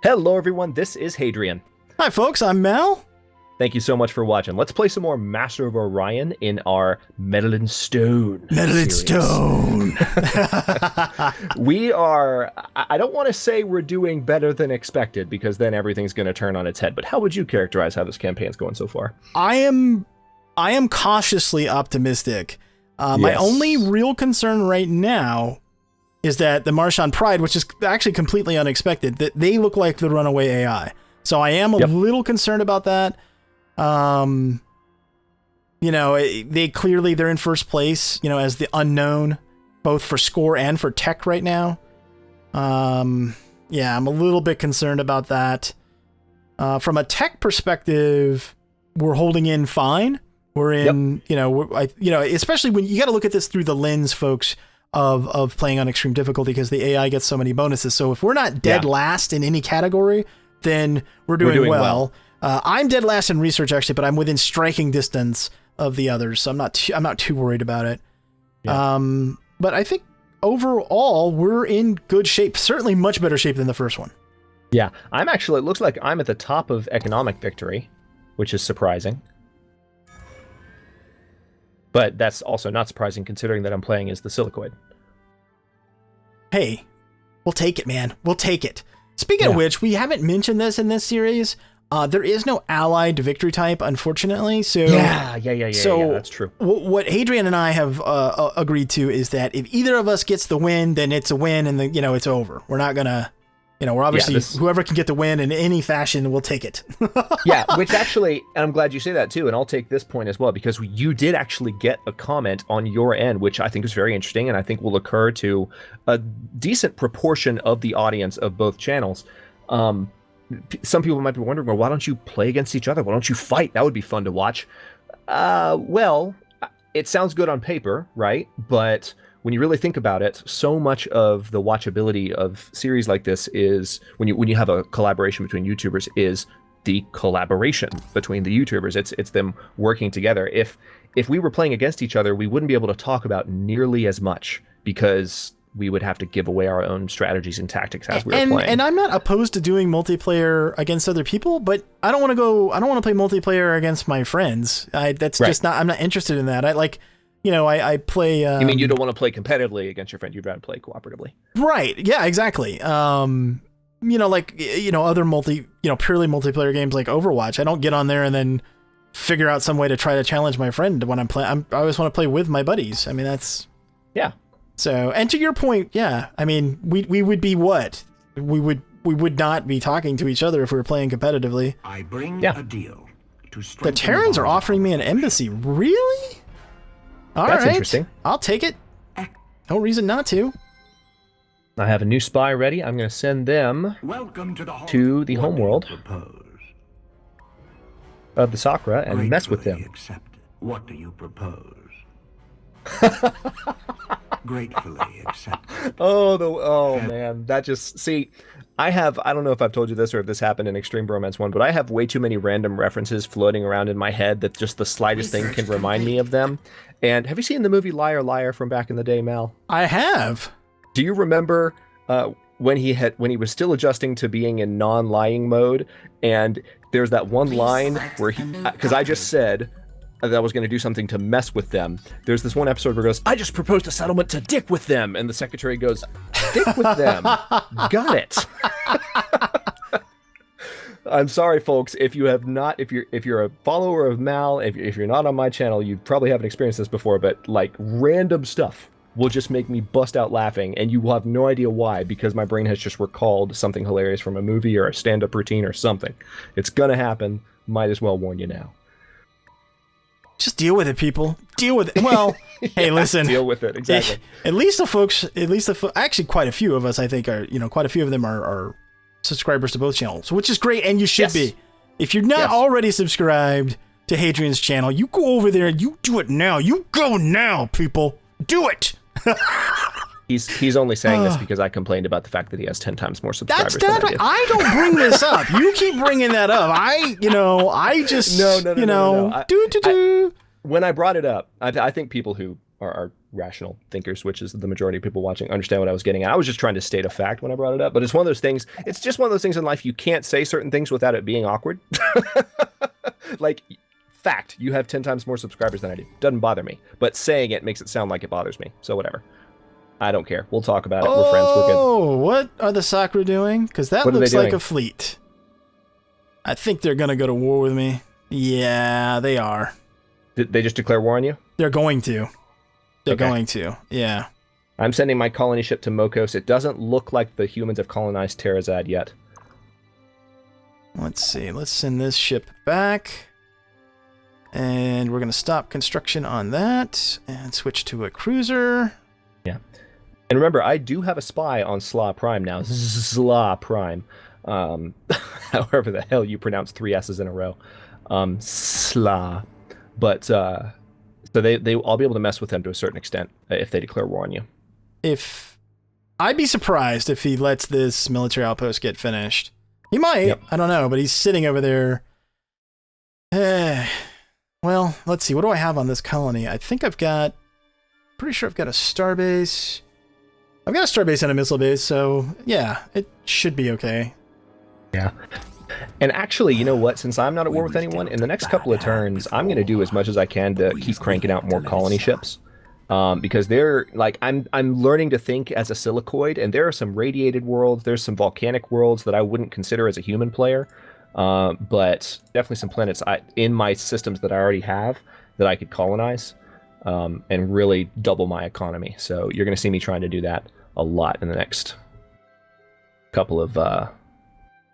Hello everyone, this is Hadrian. Hi folks, I'm Mel. Thank you so much for watching. Let's play some more Master of Orion in our Metal and Stone Metal and series. Stone. We are, I don't want to say we're doing better than expected because then everything's going to turn on its head, but how would you characterize how this campaign's going so far? I am cautiously optimistic. My only real concern right now is that the Martian Pride, which is actually completely unexpected, that they look like the runaway AI. So I am a little concerned about that. You know, they're in first place, you know, as the unknown, both for score and for tech right now. Yeah, I'm a little bit concerned about that. From a tech perspective, we're holding in fine. We're in, you know, especially when you got to look at this through the lens, folks, of playing on extreme difficulty, because the AI gets so many bonuses. So if we're not dead last in any category, then we're doing well. I'm dead last in research actually, but I'm within striking distance of the others, so I'm not too worried about it. Yeah. But I think overall we're in good shape. Certainly much better shape than the first one. Yeah, I'm actually, it looks like I'm at the top of economic victory, which is surprising. But that's also not surprising considering that I'm playing as the Silicoid. Hey, we'll take it, man. We'll take it. Speaking of which, we haven't mentioned this in this series. There is no allied victory type, unfortunately. So yeah, that's true. What Hadrian and I have agreed to is that if either of us gets the win, then it's a win, and then, you know, it's over. We're not gonna, you know, we're obviously whoever can get the win in any fashion will take it. Yeah, which actually, and I'm glad you say that too, and I'll take this point as well, because you did actually get a comment on your end, which I think is very interesting, and I think will occur to a decent proportion of the audience of both channels. Some people might be wondering, well, why don't you play against each other? Why don't you fight? That would be fun to watch. Well, it sounds good on paper, right? But when you really think about it, so much of the watchability of series like this is when you have a collaboration between YouTubers is the collaboration between the YouTubers. It's them working together. If we were playing against each other, we wouldn't be able to talk about nearly as much because we would have to give away our own strategies and tactics as we were playing. And I'm not opposed to doing multiplayer against other people, but I don't want to play multiplayer against my friends. That's just not, I'm not interested in that. I like, you know, I play... you mean you don't want to play competitively against your friend, you'd rather play cooperatively. Right, yeah, exactly. You know, like, you know, other purely multiplayer games like Overwatch, I don't get on there and then figure out some way to try to challenge my friend when I'm playing. I always want to play with my buddies. I mean, that's... Yeah. So, and to your point, yeah, I mean, we would be what? We would not be talking to each other if we were playing competitively. I bring a deal to the Terrans are offering me an embassy. Really? That's interesting. I'll take it. No reason not to. I have a new spy ready. I'm going to send them to the homeworld of the Sakura and mess with them. Accepted. What do you propose? Gratefully accepted. Oh man, that just, see, I don't know if I've told you this or if this happened in Extreme Bromance 1, but I have way too many random references floating around in my head that just the slightest thing can remind me of them. And have you seen the movie Liar Liar from back in the day, Mal? I have. Do you remember when he was still adjusting to being in non-lying mode, and there's that one line where because I just said that I was going to do something to mess with them. There's this one episode where he goes, I just proposed a settlement to dick with them. And the secretary goes, dick with them. Got it. I'm sorry, folks. If you have not, if you're a follower of Mal, if you're not on my channel, you probably haven't experienced this before, but like random stuff will just make me bust out laughing, and you will have no idea why, because my brain has just recalled something hilarious from a movie or a stand-up routine or something. It's gonna happen. Might as well warn you now. Just deal with it, people. Deal with it. Well, hey, listen. Deal with it, exactly. At least the folks, actually quite a few of us, I think, are, you know, quite a few of them are subscribers to both channels, which is great, and you should be. If you're not already subscribed to Hadrian's channel, you go over there and you do it now. You go now, people. Do it. He's only saying this because I complained about the fact that he has 10 times more subscribers than I did. I don't bring this up. You keep bringing that up. I just no. When I brought it up, I think people who are rational thinkers, which is the majority of people watching, understand what I was getting at. I was just trying to state a fact when I brought it up, but it's one of those things. It's just one of those things in life. You can't say certain things without it being awkward. Like, fact, you have 10 times more subscribers than I do. Doesn't bother me, but saying it makes it sound like it bothers me. So whatever. I don't care. We'll talk about it. We're friends. We're good. Oh, what are the Sakura doing? Because that looks like a fleet. I think they're going to go to war with me. Yeah, they are. Did they just declare war on you? They're going to. They're going to. Yeah. I'm sending my colony ship to Mokos. It doesn't look like the humans have colonized Terrazad yet. Let's see. Let's send this ship back. And we're going to stop construction on that and switch to a cruiser. Yeah. And remember, I do have a spy on Sla Prime now. Sla Prime. However the hell you pronounce 3 S's in a row. Sla. But, so I'll be able to mess with them to a certain extent if they declare war on you. I'd be surprised if he lets this military outpost get finished. He might. Yep. I don't know, but he's sitting over there. Well, let's see. What do I have on this colony? I think pretty sure I've got a starbase. I've got a starbase and a missile base, so yeah, it should be okay. Yeah. And actually, you know what? Since I'm not at war with anyone, in the next couple of turns, I'm going to do as much as I can to keep cranking out more colony ships. Because they're, like, I'm learning to think as a Silicoid, and there are some radiated worlds, there's some volcanic worlds that I wouldn't consider as a human player, but definitely some planets in my systems that I already have that I could colonize, and really double my economy. So you're going to see me trying to do that a lot in the next couple of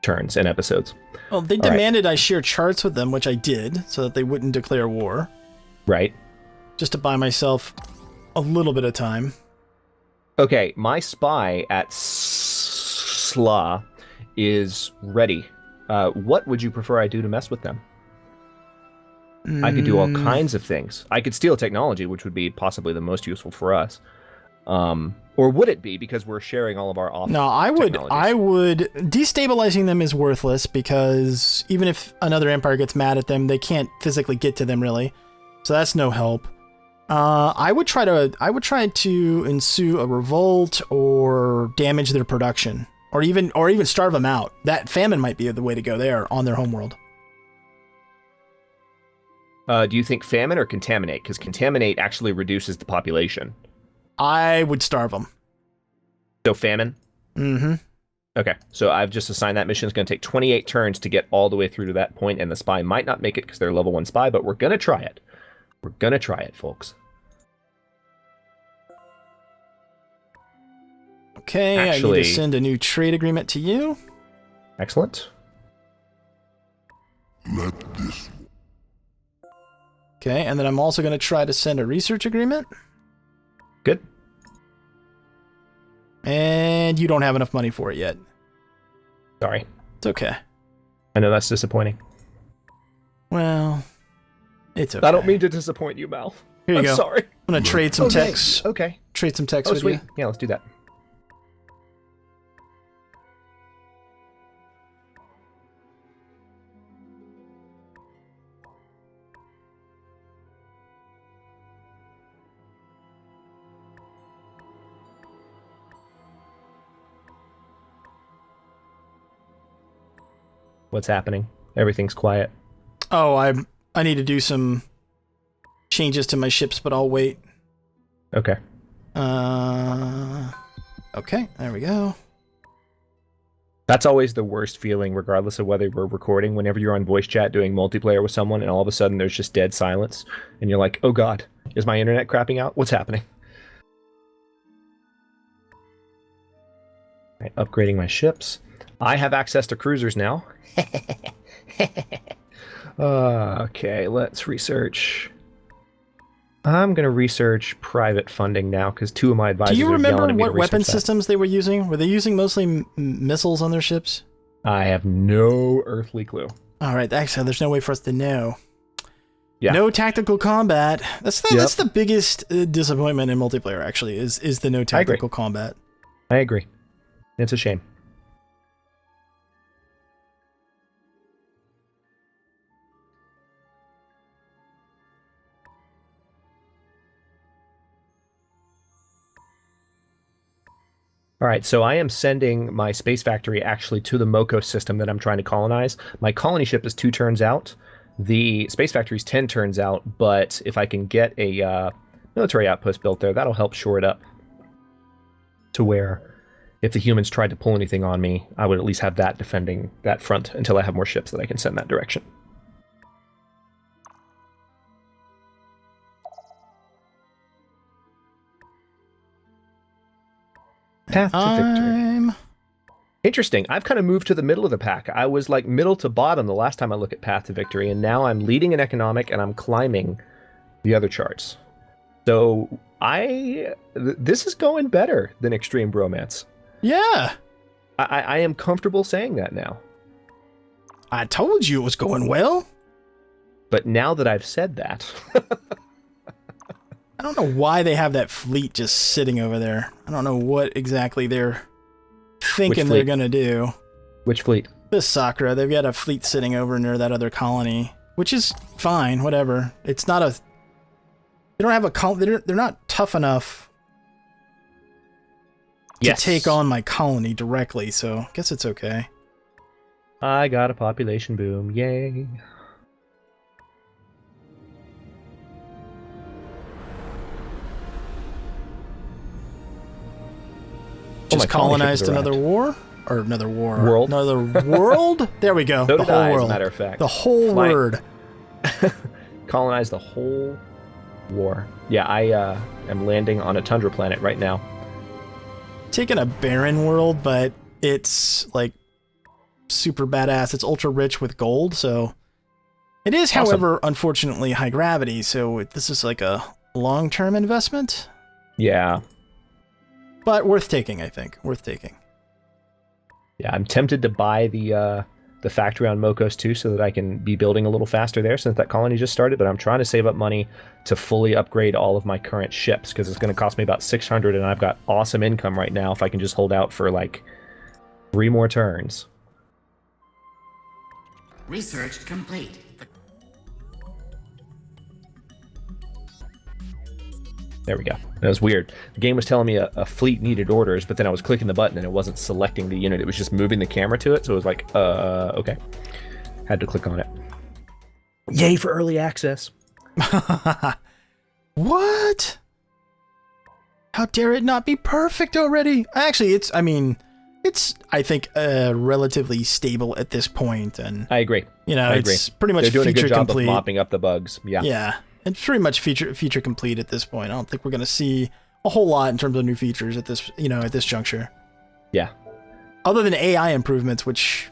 turns and episodes. Well, they demanded I share charts with them, which I did, so that they wouldn't declare war. Right. Just to buy myself a little bit of time. Okay, my spy at Sla is ready. What would you prefer I do to mess with them? I could do all kinds of things. I could steal technology, which would be possibly the most useful for us. Or would it be, because we're sharing all of our off technologies? I would destabilizing them is worthless, because even if another empire gets mad at them, they can't physically get to them really. So that's no help. I would try to ensue a revolt or damage their production, or even starve them out. That famine might be the way to go there on their homeworld. Do you think famine or contaminate? Because contaminate actually reduces the population. I would starve them. So famine? Mm-hmm. Okay, so I've just assigned that mission. It's going to take 28 turns to get all the way through to that point, and the spy might not make it because they're level 1 spy, but we're going to try it. We're going to try it, folks. Okay, actually, I need to send a new trade agreement to you. Excellent. Let this. Okay, and then I'm also going to try to send a research agreement. Good. And you don't have enough money for it yet. Sorry. It's okay. I know that's disappointing. Well, it's okay. I don't mean to disappoint you, Mal. Here you go. I'm sorry. I'm going to trade some texts. Okay. Trade some texts with sweet. you. Yeah, let's do that. What's happening? Everything's quiet. Oh, I need to do some changes to my ships, but I'll wait. Okay. Okay, there we go. That's always the worst feeling, regardless of whether we're recording. Whenever you're on voice chat doing multiplayer with someone, and all of a sudden there's just dead silence, and you're like, "Oh God, is my internet crapping out? What's happening?" Right, upgrading my ships. I have access to cruisers now. Okay, let's research. I'm going to research private funding now, because 2 of my advisors Do you are yelling remember at me what to research weapon that. systems they were using? Were they using mostly missiles on their ships? I have no earthly clue. All right, actually, there's no way for us to know. Yeah. No tactical combat. That's the biggest disappointment in multiplayer, actually, is the no tactical combat. I agree. It's a shame. All right, so I am sending my space factory actually to the Moko system that I'm trying to colonize. My colony ship is 2 turns out. The space factory is 10 turns out, but if I can get a military outpost built there, that'll help shore it up to where if the humans tried to pull anything on me, I would at least have that defending that front until I have more ships that I can send that direction. Path to victory. Interesting. I've kind of moved to the middle of the pack. I was like middle to bottom the last time I look at Path to Victory, and now I'm leading in economic and I'm climbing the other charts. So this is going better than Extreme Bromance. Yeah. I am comfortable saying that now. I told you it was going well. But now that I've said that... I don't know why they have that fleet just sitting over there. I don't know what exactly they're thinking they're going to do. Which fleet? This Sakura. They've got a fleet sitting over near that other colony, which is fine, whatever. It's not a... They don't have a colony. They're not tough enough to take on my colony directly, so I guess it's okay. I got a population boom. Yay. Just colonized another war? Or another war. World. Another world? There we go. So the did whole I, world. as a matter of fact. The whole word. Colonize the whole war. Yeah, I am landing on a tundra planet right now. Taking a barren world, but it's like super badass. It's ultra rich with gold, so it is, awesome. However, unfortunately high gravity, so this is like a long-term investment. Yeah. But worth taking, I think. Worth taking. Yeah, I'm tempted to buy the factory on Mokos too, so that I can be building a little faster there since that colony just started, but I'm trying to save up money to fully upgrade all of my current ships, because it's going to cost me about 600, and I've got awesome income right now if I can just hold out for like 3 more turns. Research complete. There we go. That was weird. The game was telling me a fleet needed orders, but then I was clicking the button and it wasn't selecting the unit. It was just moving the camera to it, so it was like, okay. Had to click on it. Yay for early access. What? How dare it not be perfect already? Actually, it's, I think, relatively stable at this point, and I agree. You know, it's pretty much they're doing feature a good job complete. of mopping up the bugs. Yeah. Yeah. It's pretty much feature complete at this point. I don't think we're going to see a whole lot in terms of new features at this, at this juncture. Yeah. Other than AI improvements, which,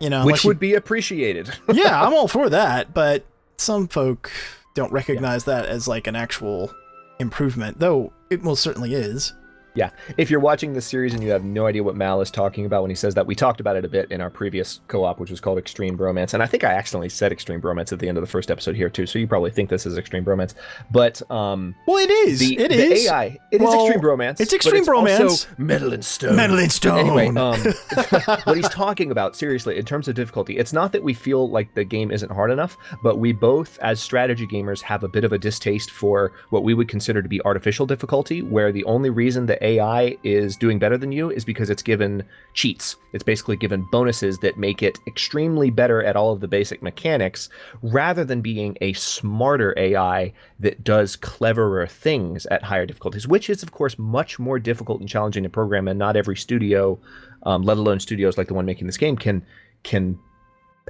which would be appreciated. Yeah, I'm all for that, but some folk don't recognize that as like an actual improvement, though it most certainly is. Yeah. If you're watching this series and you have no idea what Mal is talking about when he says that, we talked about it a bit in our previous co-op, which was called Extreme Bromance. And I think I accidentally said Extreme Bromance at the end of the first episode here, too. So you probably think this is Extreme Bromance. But, well, it is. The AI, is Extreme Bromance. It's Extreme Bromance. Also Metal and Stone. Metal and Stone. Anyway, what he's talking about, seriously, in terms of difficulty, it's not that we feel like the game isn't hard enough, but we both, as strategy gamers, have a bit of a distaste for what we would consider to be artificial difficulty, where the only reason the AI is doing better than you is because it's given cheats. It's basically given bonuses that make it extremely better at all of the basic mechanics, rather than being a smarter AI that does cleverer things at higher difficulties, which is, of course, much more difficult and challenging to program, and not every studio, let alone studios like the one making this game, can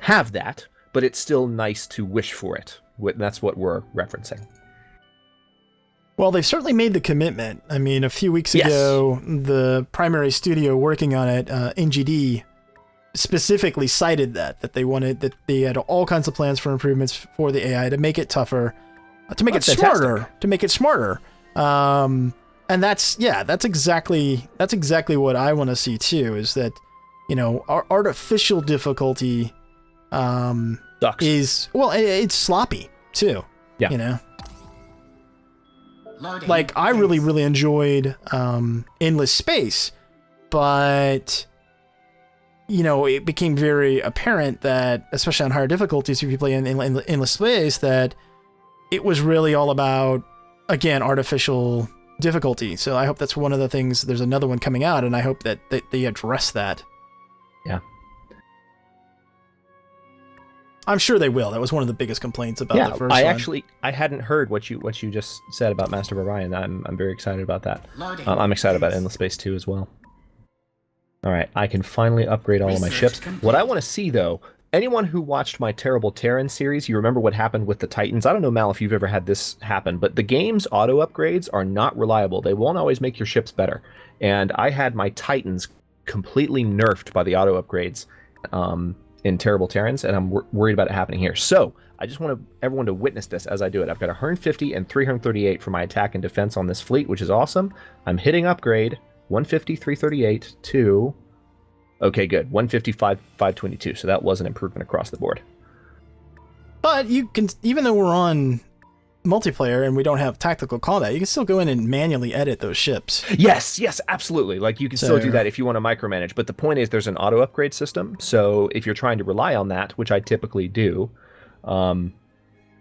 have that, but it's still nice to wish for it. That's what we're referencing. Well, they've certainly made the commitment. I mean, a few weeks ago, the primary studio working on it, NGD, specifically cited that they had all kinds of plans for improvements for the AI to make it tougher, to make it smarter, and that's exactly what I want to see too. Is that, our artificial difficulty sucks. It's sloppy too. Yeah. Like, I really enjoyed Endless Space, but it became very apparent that, especially on higher difficulties, if you play in Endless Space, that it was really all about, again, artificial difficulty. So I hope that's one of the things. There's another one coming out, and I hope that they address that. Yeah. I'm sure they will. That was one of the biggest complaints about the first one. I hadn't heard what you just said about Master of Orion. I'm very excited about that. Loading. I'm excited about Endless Space 2 as well. All right, I can finally upgrade all of my Research ships. complete. What I want to see, though, anyone who watched my Terrible Terran series, you remember what happened with the Titans. I don't know, Mal, if you've ever had this happen, but the game's auto upgrades are not reliable. They won't always make your ships better. And I had my Titans completely nerfed by the auto upgrades in Terrible Terrans, and I'm worried about it happening here. So I just want everyone to witness this as I do it. I've got 150 and 338 for my attack and defense on this fleet, which is awesome. I'm hitting upgrade 150, 338 to... Okay, good. 155, 522. So that was an improvement across the board. But you can, even though we're on multiplayer and we don't have tactical combat, you can still go in and manually edit those ships. Yes, absolutely. Like, you can still do that if you want to micromanage. But the point is, there's an auto upgrade system. So if you're trying to rely on that, which I typically do,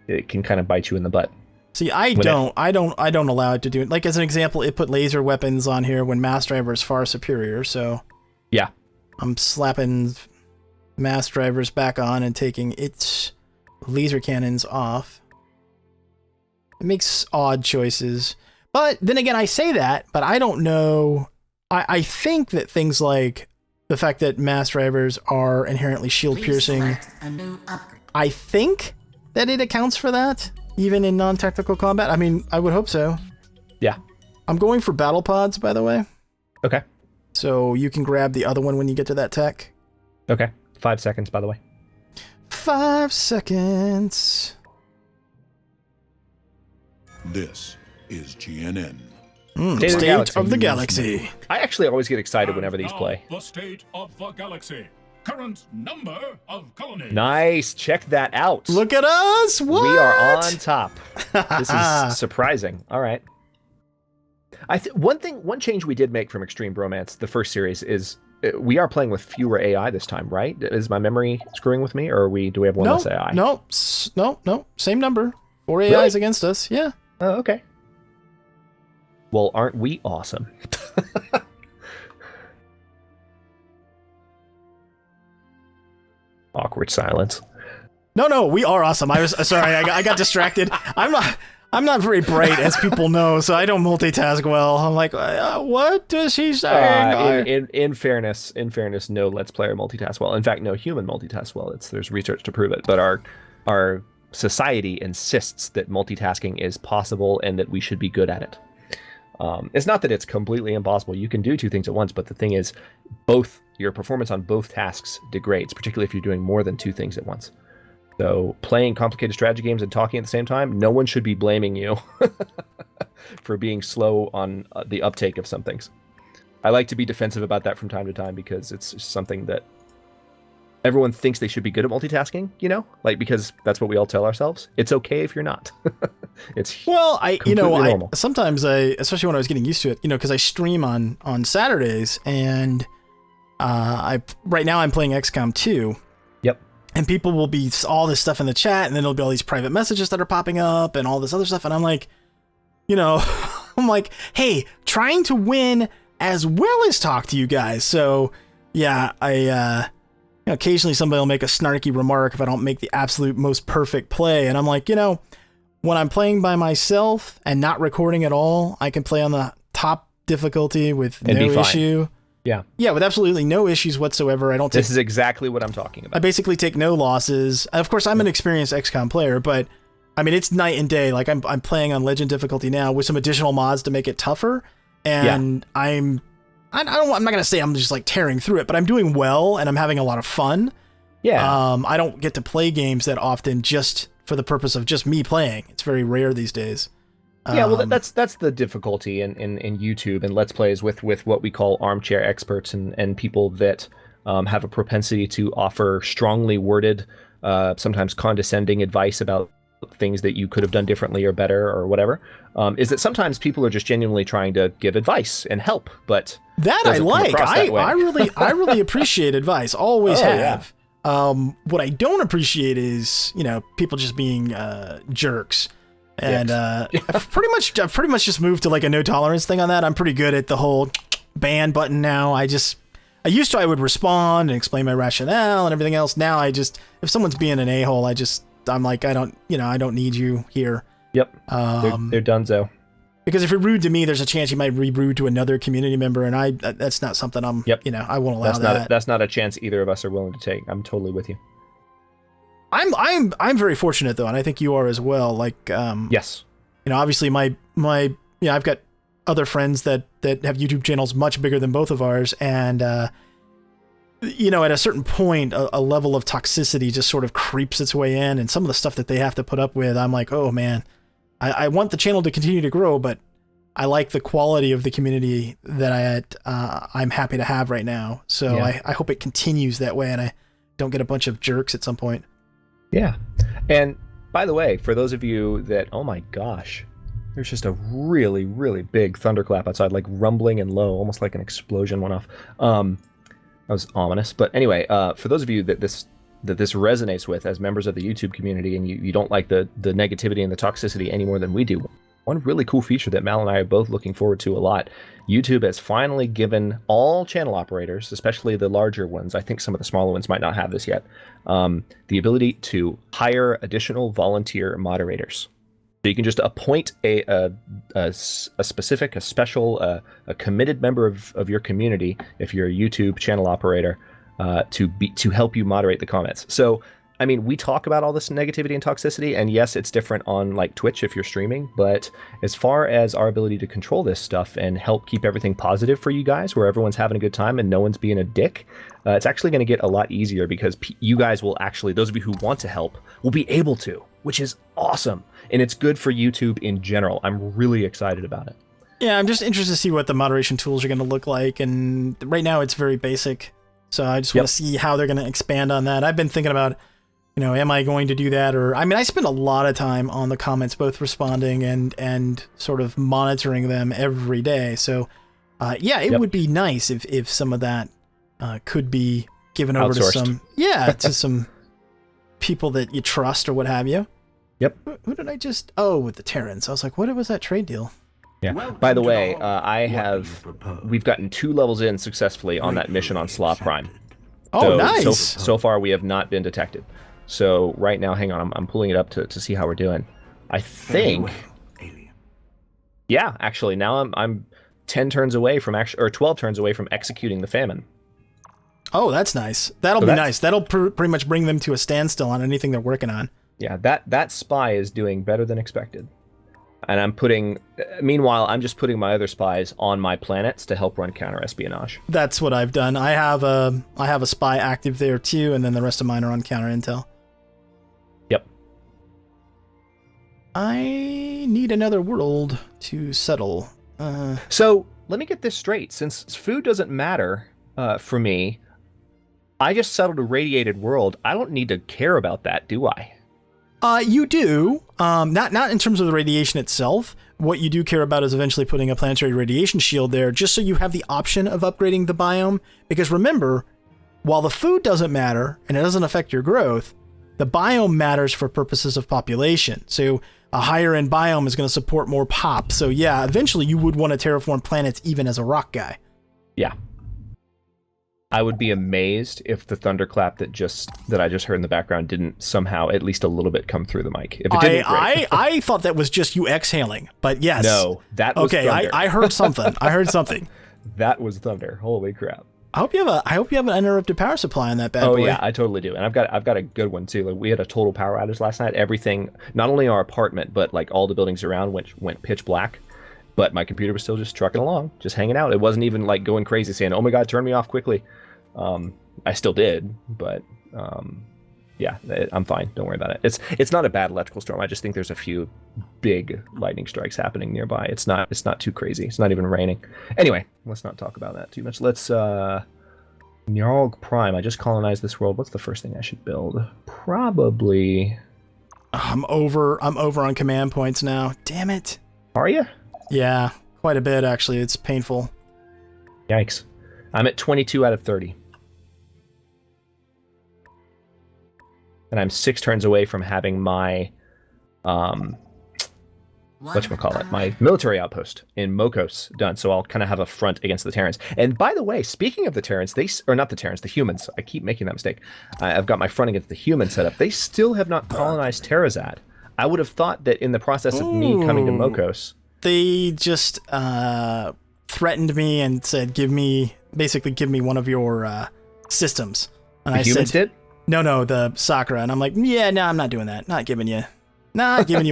it can kind of bite you in the butt. See, I don't allow it to do it. Like, as an example, it put laser weapons on here when Mass Driver is far superior. So yeah, I'm slapping Mass Drivers back on and taking its laser cannons off. It makes odd choices. But then again, I say that, but I don't know. I think that things like the fact that Mass Drivers are inherently shield Please piercing, select a new upgrade. I think that it accounts for that, even in non-tactical combat. I mean, I would hope so. Yeah. I'm going for battle pods, by the way. Okay. So you can grab the other one when you get to that tech. Okay. 5 seconds, by the way. 5 seconds. This is GNN. State of the Galaxy. I actually always get excited whenever these play. The state of the galaxy. Current number of colonies. Nice. Check that out. Look at us. What? We are on top. This is surprising. All right. One change we did make from Extreme Bromance, the first series, is we are playing with fewer AI this time, right? Is my memory screwing with me, or do we have one less AI? No. Same number. 4 AIs Really? against us. Yeah. Oh, okay. Well, aren't we awesome? Awkward silence. No, we are awesome. I was sorry. I got distracted. I'm not very bright, as people know, so I don't multitask well. I'm like, what does he say? In fairness, no Let's Player multitask well. In fact, no human multitask well. There's research to prove it. But our society insists that multitasking is possible and that we should be good at it. It's not that it's completely impossible. You can do two things at once, but the thing is, your performance on both tasks degrades, particularly if you're doing more than two things at once. So playing complicated strategy games and talking at the same time, no one should be blaming you for being slow on the uptake of some things. I like to be defensive about that from time to time because it's something that everyone thinks they should be good at multitasking, because that's what we all tell ourselves. It's okay if you're not. It's normal. Sometimes especially when I was getting used to it, because I stream on Saturdays, and right now I'm playing XCOM 2. Yep. And people will be all this stuff in the chat, and then there'll be all these private messages that are popping up and all this other stuff, and I'm like, I'm like, hey, trying to win as well as talk to you guys. So yeah, occasionally somebody will make a snarky remark if I don't make the absolute most perfect play. And I'm like, when I'm playing by myself and not recording at all, I can play on the top difficulty with no issue. Yeah. Yeah, with absolutely no issues whatsoever. This is exactly what I'm talking about. I basically take no losses. Of course, I'm an experienced XCOM player, but I mean, it's night and day. Like I'm playing on Legend difficulty now with some additional mods to make it tougher. And I'm not going to say I'm just like tearing through it, but I'm doing well and I'm having a lot of fun. Yeah. I don't get to play games that often just for the purpose of just me playing. It's very rare these days. Yeah, well, that's the difficulty in YouTube and Let's Plays with what we call armchair experts and people that have a propensity to offer strongly worded, sometimes condescending advice about things that you could have done differently or better or whatever, is that sometimes people are just genuinely trying to give advice and help, but that I like. I really appreciate advice. Always have. Yeah. What I don't appreciate is, people just being jerks. And I've pretty much just moved to like a no tolerance thing on that. I'm pretty good at the whole ban button now. I used to, I would respond and explain my rationale and everything else. Now if someone's being an a-hole, I'm like, I don't need you here. Yep. They're donezo. Because if you're rude to me, there's a chance you might be rude to another community member, and that's not something I won't allow that. That's not a chance either of us are willing to take. I'm totally with you. I'm very fortunate though, and I think you are as well. Like, yes, obviously I've got other friends that have YouTube channels much bigger than both of ours, and at a certain point, a level of toxicity just sort of creeps its way in, and some of the stuff that they have to put up with, I'm like, oh man, I want the channel to continue to grow, but I like the quality of the community that I'm happy to have right now. So yeah. I hope it continues that way, and I don't get a bunch of jerks at some point. Yeah. And by the way, for those of you that, oh my gosh, there's just a really, really big thunderclap outside, like rumbling and low, almost like an explosion went off. That was ominous. But anyway, for those of you that this resonates with as members of the YouTube community, and you don't like the negativity and the toxicity any more than we do, one really cool feature that Mal and I are both looking forward to a lot, YouTube has finally given all channel operators, especially the larger ones, I think some of the smaller ones might not have this yet, the ability to hire additional volunteer moderators. So you can just appoint a special, committed member of your community, if you're a YouTube channel operator, to help you moderate the comments. So, I mean, we talk about all this negativity and toxicity, and yes, it's different on like Twitch if you're streaming, but as far as our ability to control this stuff and help keep everything positive for you guys, where everyone's having a good time and no one's being a dick, it's actually going to get a lot easier, because you guys will actually, those of you who want to help, will be able to, which is awesome. And it's good for YouTube in general. I'm really excited about it. Yeah, I'm just interested to see what the moderation tools are going to look like, and right now it's very basic. So I just want to see how they're going to expand on that. I've been thinking about, am I going to do that? Or, I mean, I spend a lot of time on the comments, both responding and sort of monitoring them every day. So, it would be nice if some of that could be given over to some people that you trust or what have you. Yep. Who did I just... with the Terrans. I was like, what was that trade deal? Yeah. By the way, we've gotten 2 levels in successfully on that mission on Slaw Prime. Oh, nice. So far, we have not been detected. So right now, hang on, I'm pulling it up to see how we're doing. I think, yeah, actually, now I'm 10 turns away from 12 turns away from executing the famine. Oh, that's nice. That'll be nice. That'll pretty much bring them to a standstill on anything they're working on. Yeah, that spy is doing better than expected. And meanwhile, I'm just putting my other spies on my planets to help run counter-espionage. That's what I've done. I have a spy active there too, and then the rest of mine are on counter-intel. Yep. I need another world to settle. So, let me get this straight. Since food doesn't matter for me, I just settled a radiated world. I don't need to care about that, do I? You do. Not in terms of the radiation itself. What you do care about is eventually putting a planetary radiation shield there, just so you have the option of upgrading the biome. Because remember, while the food doesn't matter and it doesn't affect your growth, the biome matters for purposes of population. So a higher end biome is going to support more pop. So yeah, eventually you would want to terraform planets even as a rock guy. Yeah. I would be amazed if the thunderclap that I just heard in the background didn't somehow at least a little bit come through the mic. If it didn't, great. I thought that was just you exhaling, but yes. No, that was okay. Thunder. I heard something. That was thunder. Holy crap! I hope you have an uninterrupted power supply on that bad boy. Oh yeah, I totally do, and I've got a good one too. Like, we had a total power outage last night. Everything, not only our apartment, but like all the buildings around went pitch black. But my computer was still just trucking along, just hanging out. It wasn't even like going crazy saying, "Oh my God, turn me off quickly." I still did, but yeah, I'm fine. Don't worry about it. It's not a bad electrical storm. I just think there's a few big lightning strikes happening nearby. It's not too crazy. It's not even raining. Anyway, let's not talk about that too much. Let's Njorg Prime. I just colonized this world. What's the first thing I should build? Probably. I'm over on command points now. Damn it. Are you? Yeah, quite a bit actually. It's painful. Yikes. I'm at 22 out of 30. And I'm 6 turns away from having my whatchamacallit, my military outpost in Mokos done. So I'll kind of have a front against the Terrans. And by the way, speaking of the Terrans, the humans. I keep making that mistake. I've got my front against the human setup. They still have not colonized Terrazad. I would have thought that in the process of me coming to Mokos, they just threatened me and said, give me one of your systems. And the humans did? No, the Sakura. And I'm like, yeah, no, I'm not doing that. Not giving you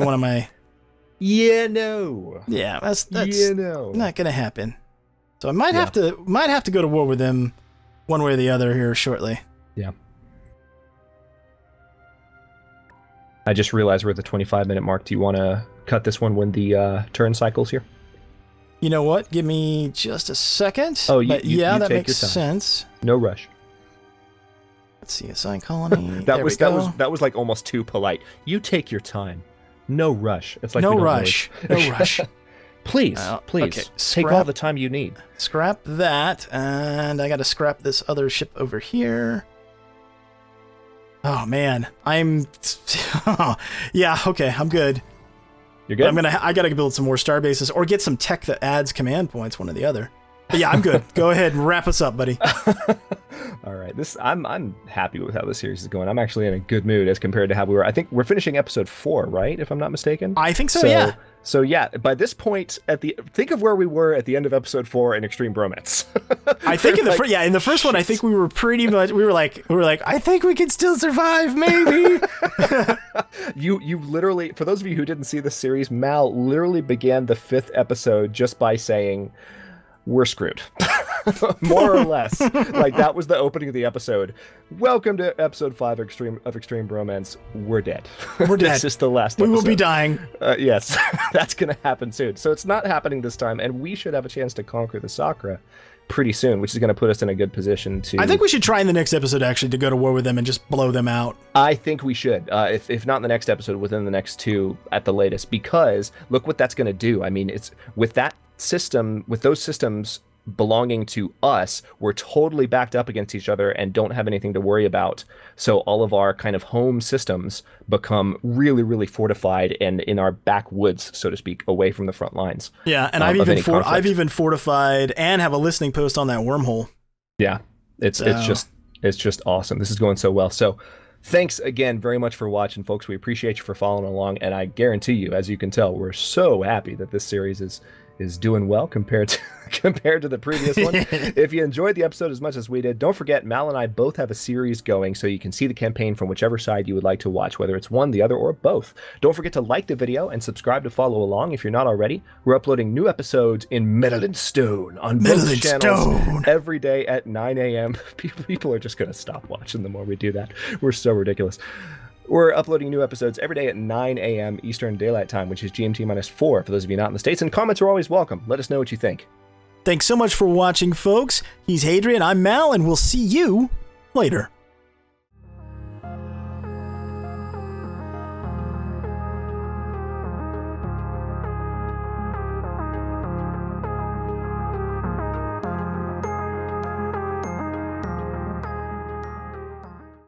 one of my... Yeah, no. Yeah, that's not gonna happen. So I might have to go to war with them one way or the other here shortly. Yeah. I just realized we're at the 25-minute mark. Do you want to cut this one when the turn cycles here? You know what? Give me just a second. Oh, that makes sense. No rush. Let's see, assign colony. that was like almost too polite. You take your time. No rush. It's like no rush. No rush. Please, okay. Take all the time you need. Scrap that, and I got to scrap this other ship over here. Oh man, yeah. Okay, I'm good. You're good. I gotta build some more star bases or get some tech that adds command points. One or the other. But yeah, I'm good. Go ahead and wrap us up, buddy. All right. I'm happy with how this series is going. I'm actually in a good mood as compared to how we were. I think we're finishing episode 4, right? If I'm not mistaken. I think so, yeah. So yeah, by this point, think of where we were at the end of episode 4 in Extreme Bromance. I think in the first one, I think we were pretty much we were like, I think we can still survive, maybe. You literally, for those of you who didn't see the series, Mal literally began the 5th episode just by saying, we're screwed. More or less. Like, that was the opening of the episode. Welcome to episode 5 of Extreme Bromance. We're dead. We're dead. This is the last episode. We will be dying. Yes, that's going to happen soon. So it's not happening this time, and we should have a chance to conquer the Sakura pretty soon, which is going to put us in a good position to... I think we should try in the next episode, actually, to go to war with them and just blow them out. I think we should. If not in the next episode, within the next 2 at the latest, because look what that's going to do. I mean, it's with that system, with those systems belonging to us, we're totally backed up against each other and don't have anything to worry about. So all of our kind of home systems become really, really fortified and in our backwoods, so to speak, away from the front lines. Yeah, and I've even fortified and have a listening post on that wormhole. Yeah, it's just awesome. This is going so well. So thanks again very much for watching, folks. We appreciate you for following along, and I guarantee you, as you can tell, we're so happy that this series is doing well compared to the previous one. If you enjoyed the episode as much as we did, don't forget Mal and I both have a series going, so you can see the campaign from whichever side you would like to watch, whether it's one, the other, or both. Don't forget to like the video and subscribe to follow along if you're not already. We're uploading new episodes in Metal and Stone on both channels every day at 9 a.m. People are just going to stop watching the more we do that. We're so ridiculous. We're uploading new episodes every day at 9 a.m. Eastern Daylight Time, which is GMT-4 for those of you not in the States, and comments are always welcome. Let us know what you think. Thanks so much for watching, folks. He's Hadrian, I'm Mal, and we'll see you later.